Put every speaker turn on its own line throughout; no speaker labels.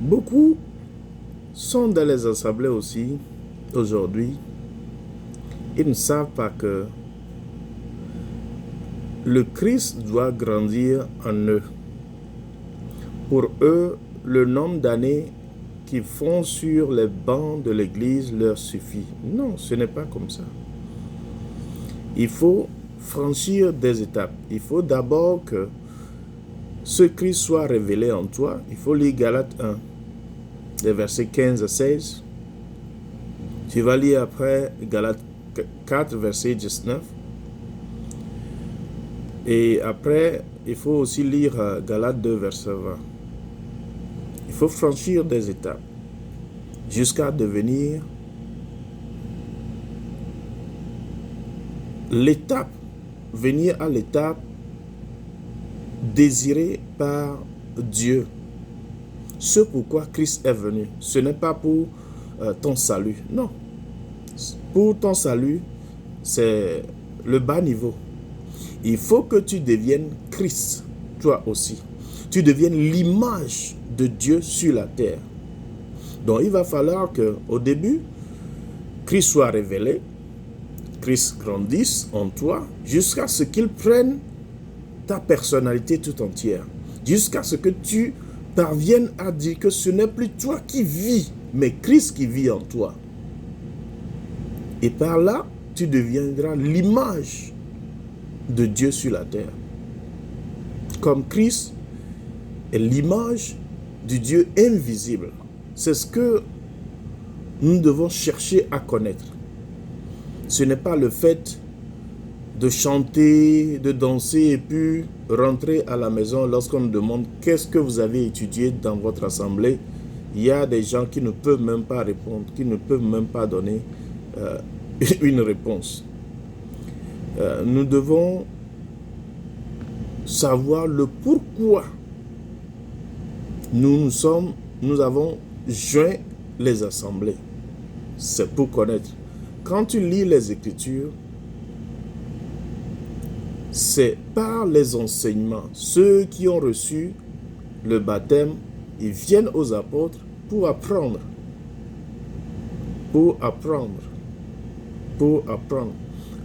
Beaucoup sont dans les assemblées aussi, aujourd'hui. Ils ne savent pas que le Christ doit grandir en eux. Pour eux, le nombre d'années qu'ils font sur les bancs de l'église leur suffit. Non, ce n'est pas comme ça. Il faut franchir des étapes. Il faut d'abord que ce Christ soit révélé en toi. Il faut lire Galates 1, des versets 15 à 16. Tu vas lire après Galates 4, verset 19. Et après, il faut aussi lire Galates 2, verset 20. Il faut franchir des étapes jusqu'à devenir venir à l'étape désirée par Dieu. Ce pourquoi Christ est venu, ce n'est pas pour ton salut, non. Pour ton salut, c'est le bas niveau. Il faut que tu deviennes Christ, toi aussi. Tu deviennes l'image de Dieu sur la terre. Donc il va falloir qu'au début, Christ soit révélé, Christ grandisse en toi, jusqu'à ce qu'il prenne ta personnalité tout entière. Jusqu'à ce que tu parviennes à dire que ce n'est plus toi qui vis, mais Christ qui vit en toi. Et par là, tu deviendras l'image de Dieu sur la terre. Comme Christ est l'image du Dieu invisible. C'est ce que nous devons chercher à connaître. Ce n'est pas le fait de chanter, de danser et puis rentrer à la maison lorsqu'on nous demande qu'est-ce que vous avez étudié dans votre assemblée. Il y a des gens qui ne peuvent même pas répondre, qui ne peuvent même pas donner une réponse. Nous devons savoir le pourquoi nous avons joint les assemblées. C'est pour connaître. Quand tu lis les Écritures, c'est par les enseignements. Ceux qui ont reçu le baptême, ils viennent aux apôtres pour apprendre.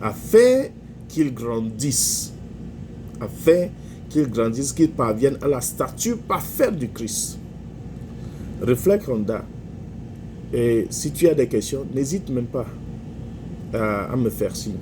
Afin qu'ils grandissent. Qu'ils parviennent à la stature parfaite du Christ. Réfléchis, Rhonda. Et si tu as des questions, n'hésite même pas à me faire signe.